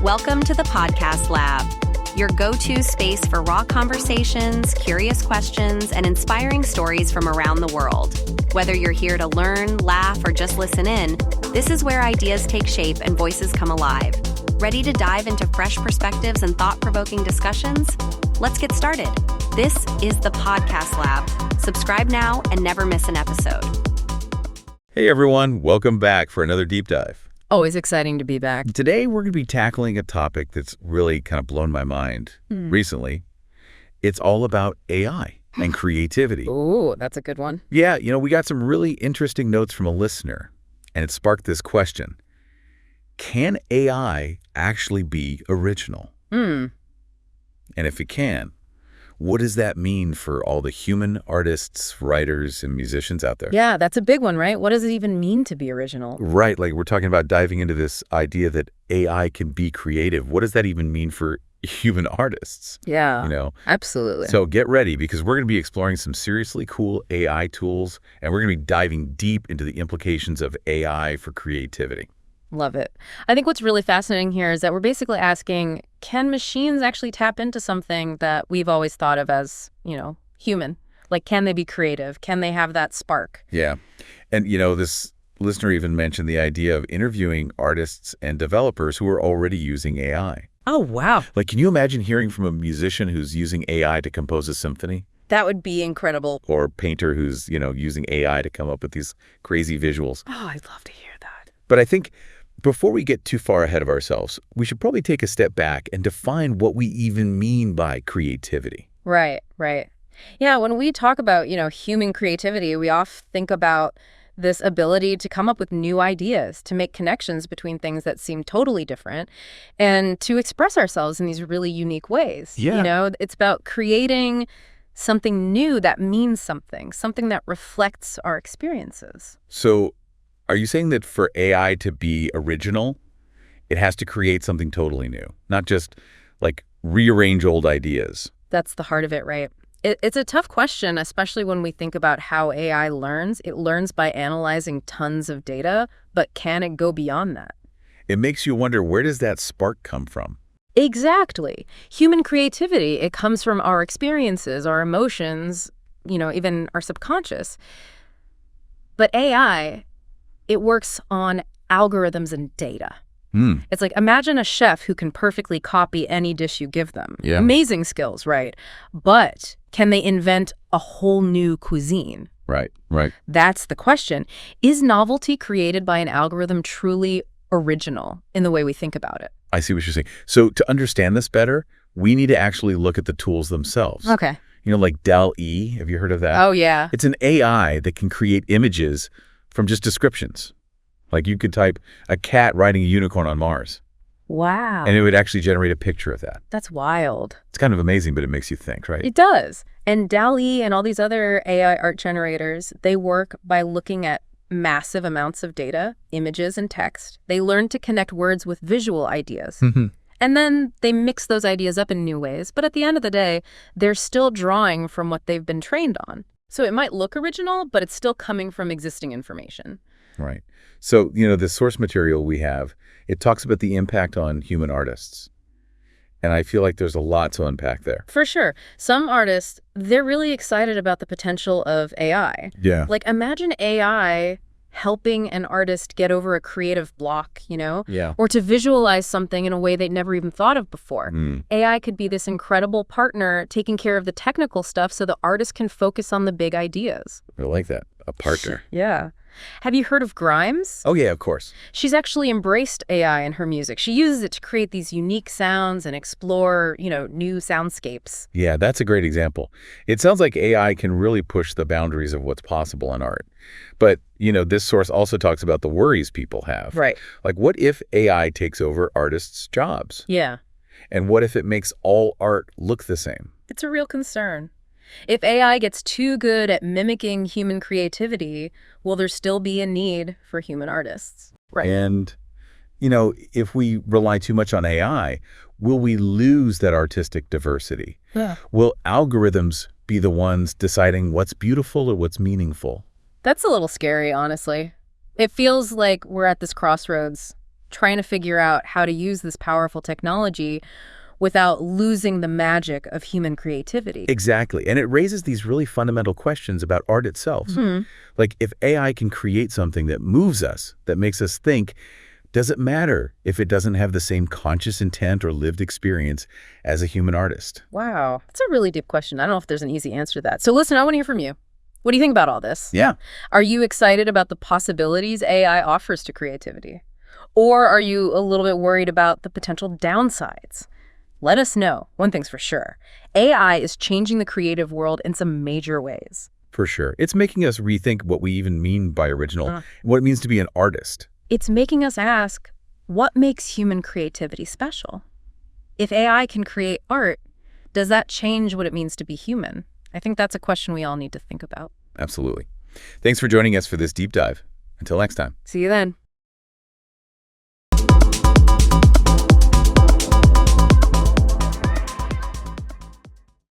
Welcome to the Podcast Lab, your go-to space for raw conversations, curious questions, and inspiring stories from around the world. Whether you're here to learn, laugh, or just listen in, this is where ideas take shape and voices come alive. Ready to dive into fresh perspectives and thought-provoking discussions? Let's get started. This is the Podcast Lab. Subscribe now and never miss an episode. Hey everyone, welcome back for another deep dive. Always exciting to be back. Today we're going to be tackling a topic that's really kind of blown my mind recently. It's all about AI and creativity. Ooh, that's a good one. Yeah, we got some really interesting notes from a listener, and it sparked this question. Can AI actually be original? And if it can, what does that mean for all the human artists, writers, and musicians out there? Yeah, that's a big one, right? What does it even mean to be original? Right, like we're talking about diving into this idea that AI can be creative. What does that even mean for human artists? Yeah, absolutely. So get ready, because we're going to be exploring some seriously cool AI tools, and we're going to be diving deep into the implications of AI for creativity. Love it. I think what's really fascinating here is that we're basically asking, can machines actually tap into something that we've always thought of as, human? Like, can they be creative? Can they have that spark? Yeah. And, this listener even mentioned the idea of interviewing artists and developers who are already using AI. Oh, wow. Like, can you imagine hearing from a musician who's using AI to compose a symphony? That would be incredible. Or a painter who's, using AI to come up with these crazy visuals. Oh, I'd love to hear that. But I think before we get too far ahead of ourselves, we should probably take a step back and define what we even mean by creativity. Right. Yeah, when we talk about, human creativity, we often think about this ability to come up with new ideas, to make connections between things that seem totally different, and to express ourselves in these really unique ways. Yeah. It's about creating something new that means something that reflects our experiences. So are you saying that for AI to be original, it has to create something totally new, not just like rearrange old ideas? That's the heart of it, right? It's a tough question, especially when we think about how AI learns. It learns by analyzing tons of data, but can it go beyond that? It makes you wonder, where does that spark come from? Exactly. Human creativity, it comes from our experiences, our emotions, even our subconscious. But AI, it works on algorithms and data. It's like, imagine a chef who can perfectly copy any dish you give them. Yeah. Amazing skills, right? But can they invent a whole new cuisine? Right. That's the question. Is novelty created by an algorithm truly original in the way we think about it? I see what you're saying. So to understand this better, we need to actually look at the tools themselves. Okay. Like DALL-E, have you heard of that? Oh, yeah. It's an AI that can create images from just descriptions. Like you could type a cat riding a unicorn on Mars. Wow. And it would actually generate a picture of that. That's wild. It's kind of amazing, but it makes you think, right? It does. And DALL-E and all these other AI art generators, they work by looking at massive amounts of data, images and text. They learn to connect words with visual ideas. And then they mix those ideas up in new ways. But at the end of the day, they're still drawing from what they've been trained on. So it might look original, but it's still coming from existing information. Right. So, the source material we have, it talks about the impact on human artists. And I feel like there's a lot to unpack there. For sure. Some artists, they're really excited about the potential of AI. Yeah. Like, imagine AI helping an artist get over a creative block, Yeah. or to visualize something in a way they'd never even thought of before. AI could be this incredible partner taking care of the technical stuff so the artist can focus on the big ideas. I like that. A partner. Yeah. Have you heard of Grimes? Oh, yeah, of course. She's actually embraced AI in her music. She uses it to create these unique sounds and explore, new soundscapes. Yeah, that's a great example. It sounds like AI can really push the boundaries of what's possible in art. But, this source also talks about the worries people have. Right. Like, what if AI takes over artists' jobs? Yeah. And what if it makes all art look the same? It's a real concern. If AI gets too good at mimicking human creativity, will there still be a need for human artists? Right. And, if we rely too much on AI, will we lose that artistic diversity? Yeah. Will algorithms be the ones deciding what's beautiful or what's meaningful? That's a little scary, honestly. It feels like we're at this crossroads. trying to figure out how to use this powerful technology without losing the magic of human creativity. Exactly. And it raises these really fundamental questions about art itself. Like, if AI can create something that moves us, that makes us think, does it matter if it doesn't have the same conscious intent or lived experience as a human artist? Wow. That's a really deep question. I don't know if there's an easy answer to that. So listen, I want to hear from you. What do you think about all this? Yeah. Are you excited about the possibilities AI offers to creativity? Or are you a little bit worried about the potential downsides? Let us know. One thing's for sure. AI is changing the creative world in some major ways. For sure. It's making us rethink what we even mean by original, what it means to be an artist. It's making us ask, what makes human creativity special? If AI can create art, does that change what it means to be human? I think that's a question we all need to think about. Absolutely. Thanks for joining us for this deep dive. Until next time. See you then.